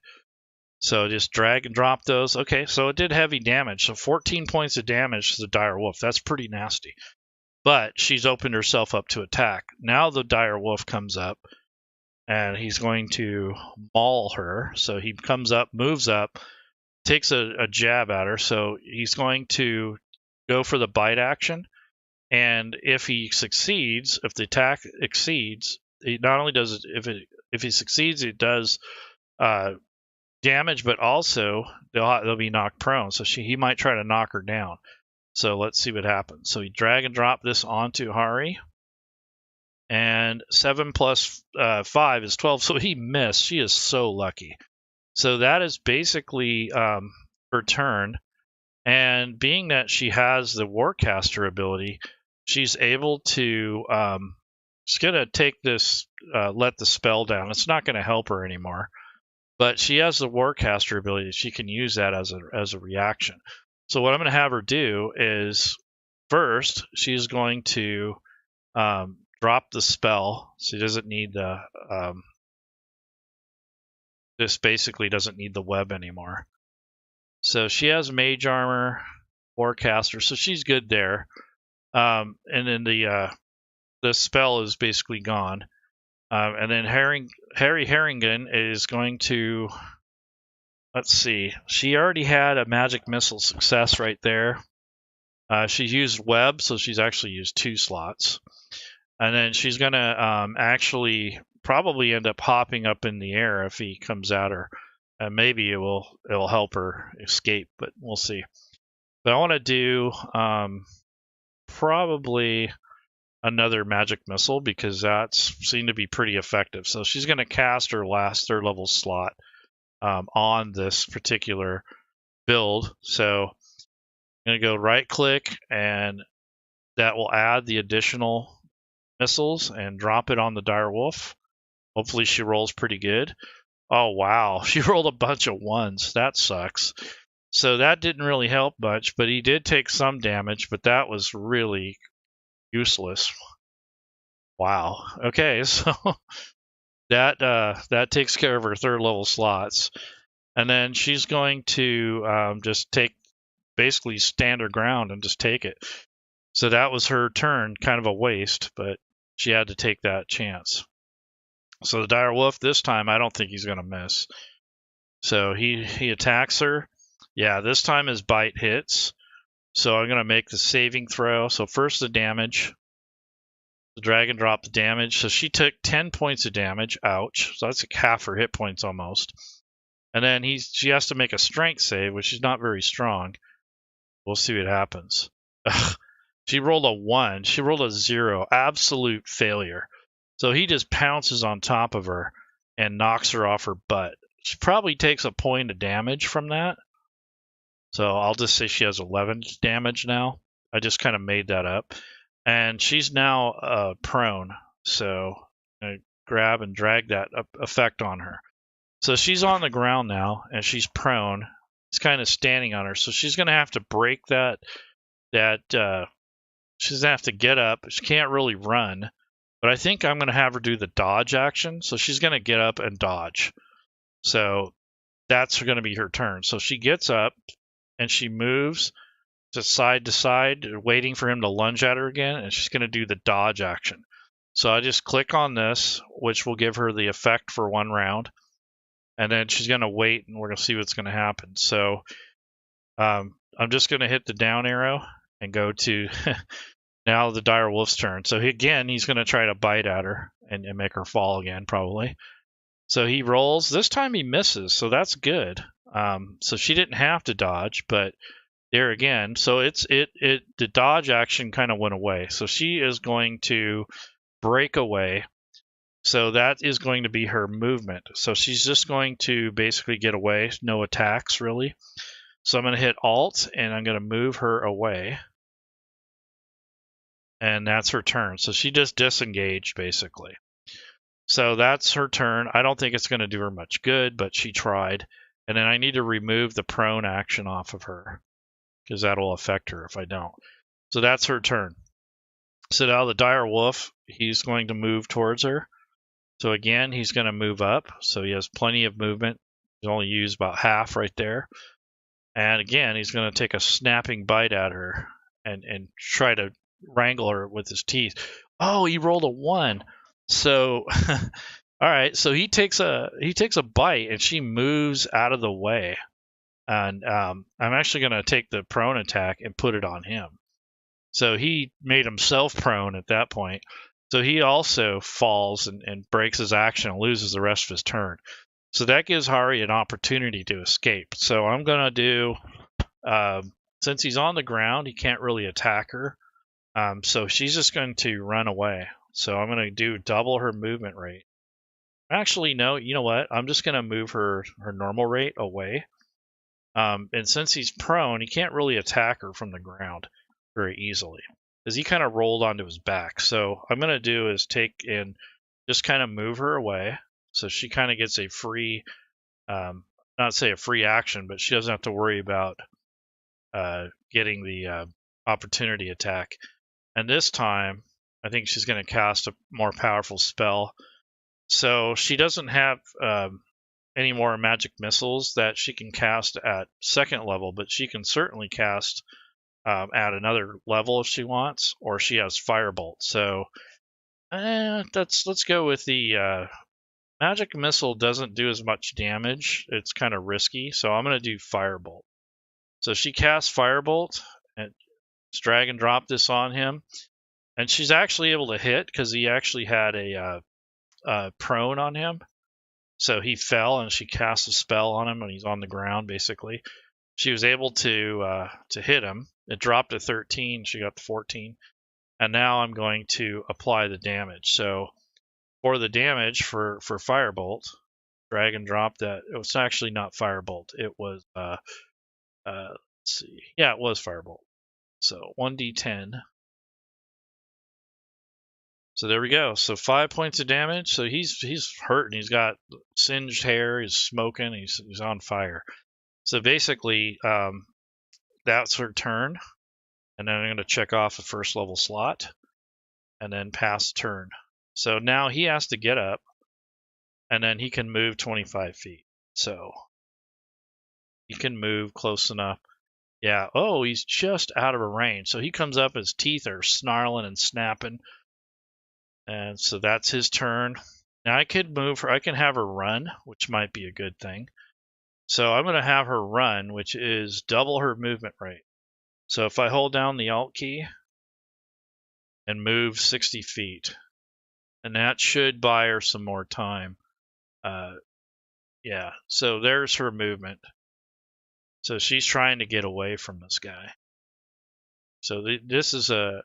[SPEAKER 1] So just drag and drop those. Okay, so it did heavy damage. So 14 points of damage to the Dire Wolf. That's pretty nasty. But she's opened herself up to attack. Now the Dire Wolf comes up, and he's going to maul her. So he comes up, moves up, takes a jab at her. So he's going to go for the bite action. And if he succeeds, if the attack exceeds, it not only does it, if he succeeds, it does damage, but also they'll be knocked prone. So he might try to knock her down. So let's see what happens. So he drag and drop this onto Hari. And 7 plus 5 is 12. So he missed. She is so lucky. So that is basically her turn. And being that she has the Warcaster ability, she's able to she's going to take this, let the spell down. It's not going to help her anymore. But she has the Warcaster ability. She can use that as a reaction. So what I'm going to have her do is, first, she's going to drop the spell. She doesn't need the... this basically doesn't need the web anymore. So she has Mage Armor, Warcaster, so she's good there. And then the spell is basically gone. And then Harengon is going to, let's see, she already had a Magic Missile success right there. She used Web, so she's actually used 2 slots. And then she's going to actually probably end up hopping up in the air if he comes at her. And maybe it will help her escape, but we'll see. But I want to do probably another Magic Missile because that's seemed to be pretty effective. So she's going to cast her last 3rd level slot on this particular build. So I'm going to go right click, and that will add the additional missiles and drop it on the Dire Wolf. Hopefully she rolls pretty good. Oh wow, she rolled a bunch of 1s. That sucks. So that didn't really help much, but he did take some damage, but that was really useless. Wow. Okay, so that takes care of her 3rd level slots. And then she's going to just basically stand her ground and just take it. So that was her turn, kind of a waste, but she had to take that chance. So the dire wolf this time, I don't think he's going to miss. So he attacks her. Yeah, this time his bite hits. So I'm going to make the saving throw. So first the damage. The dragon dropped the damage. So she took 10 points of damage. Ouch. So that's like half her hit points almost. And then she has to make a strength save, which is not very strong. We'll see what happens. She rolled a 1. She rolled a 0. Absolute failure. So he just pounces on top of her and knocks her off her butt. She probably takes a point of damage from that. So I'll just say she has 11 damage now. I just kind of made that up. And she's now prone. So I grab and drag that effect on her. So she's on the ground now, and she's prone. It's kind of standing on her. So she's going to have to break that she's going to have to get up. She can't really run. But I think I'm going to have her do the dodge action. So she's going to get up and dodge. So that's going to be her turn. So she gets up, and she moves to side, waiting for him to lunge at her again, and she's going to do the dodge action. So I just click on this, which will give her the effect for 1 round, and then she's going to wait, and we're going to see what's going to happen. So I'm just going to hit the down arrow and go to now the dire wolf's turn. So he's going to try to bite at her and make her fall again, probably. So he rolls. This time he misses, so that's good. So she didn't have to dodge, but there again, so the dodge action kind of went away. So she is going to break away. So that is going to be her movement. So she's just going to basically get away, no attacks really. So I'm going to hit Alt and I'm going to move her away. And that's her turn. So she just disengaged basically. So that's her turn. I don't think it's going to do her much good, but she tried. And then I need to remove the prone action off of her, because that'll affect her if I don't. So that's her turn. So now the dire wolf, he's going to move towards her. So again, he's going to move up. So he has plenty of movement. He's only used about half right there. And again, he's going to take a snapping bite at her and try to wrangle her with his teeth. Oh, he rolled a 1. So all right, so he takes a bite and she moves out of the way. And I'm actually going to take the prone attack and put it on him. So he made himself prone at that point. So he also falls and breaks his action and loses the rest of his turn. So that gives Hari an opportunity to escape. So I'm going to do, since he's on the ground, he can't really attack her. So she's just going to run away. So I'm going to do double her movement rate. Actually, no, you know what? I'm just going to move her normal rate away. And since he's prone, he can't really attack her from the ground very easily, because he kind of rolled onto his back. So I'm going to do is take and just kind of move her away. So she kind of gets a free, not say a free action, but she doesn't have to worry about getting the opportunity attack. And this time, I think she's going to cast a more powerful spell. So she doesn't have any more magic missiles that she can cast at 2nd level, but she can certainly cast at another level if she wants, or she has Firebolt. So let's go with the magic missile. Doesn't do as much damage. It's kind of risky, so I'm going to do Firebolt. So she casts Firebolt and drag and drop this on him, and she's actually able to hit because he actually had a prone on him. So he fell, and she cast a spell on him, and he's on the ground, basically. She was able to hit him. It dropped to 13. She got to 14. And now I'm going to apply the damage. So for the damage for Firebolt, drag and drop that. It was actually not Firebolt. It was, let's see. Yeah, it was Firebolt. So 1d10. So there we go. So 5 points of damage. So he's hurting. He's got singed hair. He's smoking. He's on fire. So basically, that's her turn. And then I'm going to check off a 1st level slot and then pass turn. So now he has to get up, and then he can move 25 feet. So he can move close enough. Yeah. Oh, he's just out of a range. So he comes up, his teeth are snarling and snapping. And so that's his turn. Now I could move her. I can have her run, which might be a good thing. So I'm going to have her run, which is double her movement rate. So if I hold down the Alt key and move 60 feet, and that should buy her some more time. Yeah, so there's her movement. So she's trying to get away from this guy. So this is a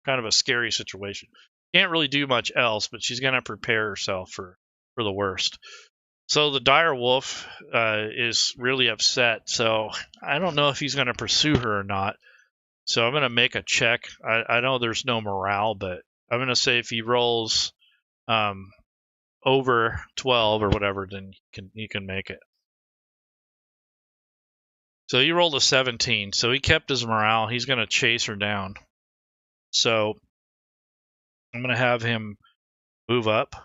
[SPEAKER 1] kind of a scary situation. Can't really do much else, but she's going to prepare herself for the worst. So the dire wolf is really upset. So I don't know if he's going to pursue her or not. So I'm going to make a check. I know there's no morale, but I'm going to say if he rolls over 12 or whatever, then he can make it. So he rolled a 17. So he kept his morale. He's going to chase her down. So I'm going to have him move up.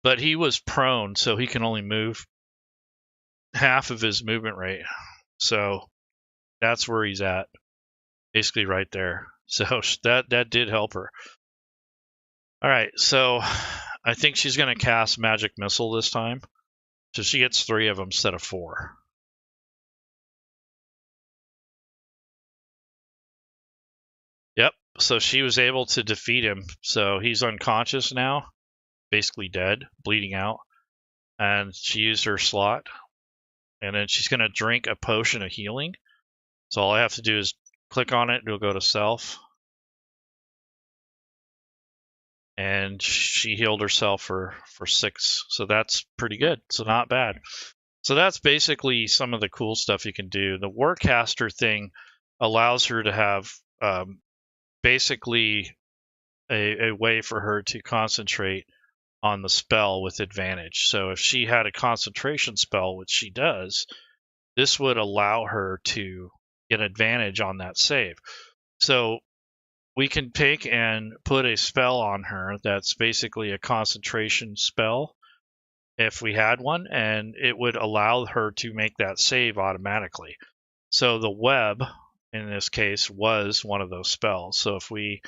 [SPEAKER 1] But he was prone, so he can only move half of his movement rate. So that's where he's at, basically right there. So that did help her. All right, so I think she's going to cast Magic Missile this time. So she gets 3 of them instead of 4. Yep, so she was able to defeat him. So he's unconscious now, basically dead, bleeding out. And she used her slot. And then she's going to drink a potion of healing. So all I have to do is click on it. It'll go to self. And she healed herself for 6. So that's pretty good. So not bad. So that's basically some of the cool stuff you can do. The Warcaster thing allows her to have basically a way for her to concentrate on the spell with advantage. So if she had a concentration spell, which she does, this would allow her to get advantage on that save. So we can take and put a spell on her that's basically a concentration spell if we had one, and it would allow her to make that save automatically. So the web, in this case, was one of those spells. So if we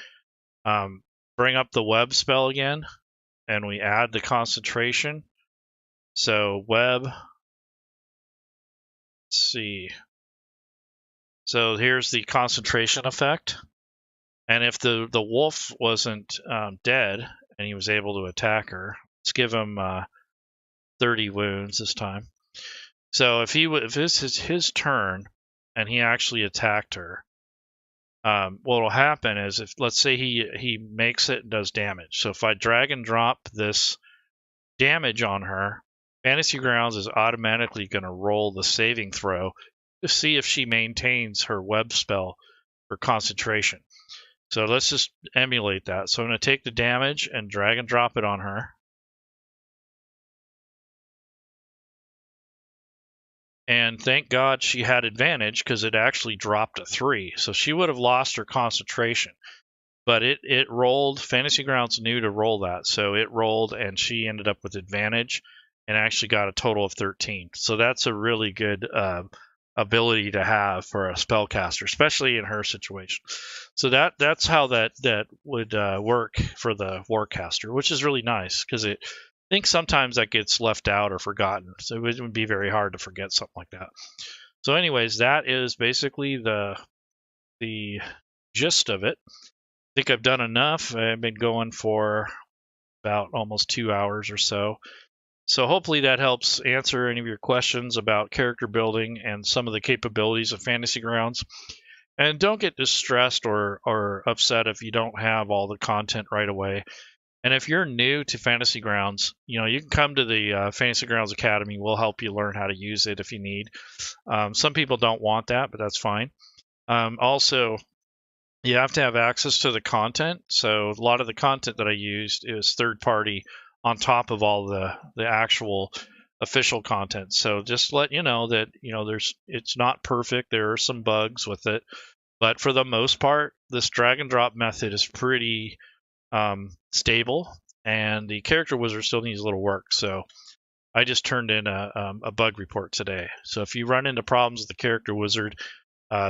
[SPEAKER 1] bring up the web spell again, and we add the concentration, so web, let's see. So here's the concentration effect. And if the wolf wasn't dead and he was able to attack her, let's give him 30 wounds this time. So if this is his turn and he actually attacked her, what will happen is, if let's say he makes it and does damage. So if I drag and drop this damage on her, Fantasy Grounds is automatically going to roll the saving throw to see if she maintains her web spell for concentration. So let's just emulate that. So I'm going to take the damage and drag and drop it on her. And thank God she had advantage, because it actually dropped a 3. So she would have lost her concentration. But it rolled. Fantasy Grounds knew to roll that. So it rolled and she ended up with advantage and actually got a total of 13. So that's a really good ability to have for a spellcaster, especially in her situation. So that's how that would work for the Warcaster, which is really nice, because I think sometimes that gets left out or forgotten. So it would be very hard to forget something like that. So anyways, that is basically the gist of it. I think I've done enough. I've been going for about almost 2 hours or so. So hopefully that helps answer any of your questions about character building and some of the capabilities of Fantasy Grounds. And don't get distressed or upset if you don't have all the content right away. And if you're new to Fantasy Grounds, you can come to the Fantasy Grounds Academy. We'll help you learn how to use it if you need. Some people don't want that, but that's fine. Also, you have to have access to the content. So a lot of the content that I used is third party on top of all the actual official content. So just let you know that it's not perfect. There are some bugs with it, but for the most part, this drag and drop method is pretty stable, and the character wizard still needs a little work. So I just turned in a bug report today. So if you run into problems with the character wizard,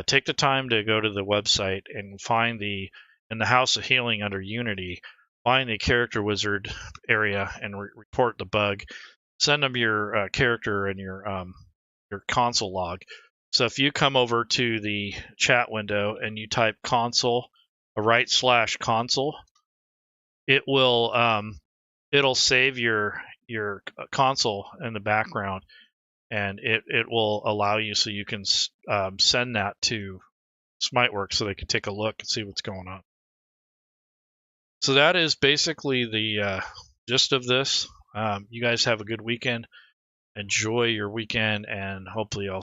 [SPEAKER 1] take the time to go to the website and find in the House of Healing under Unity, find the character wizard area and report the bug. Send them your character and your console log. So if you come over to the chat window and you type console, /console, it will it'll save your console in the background, and it will allow you so you can send that to Smiteworks so they can take a look and see what's going on. So that is basically the gist of this. You guys have a good weekend. Enjoy your weekend, and hopefully I'll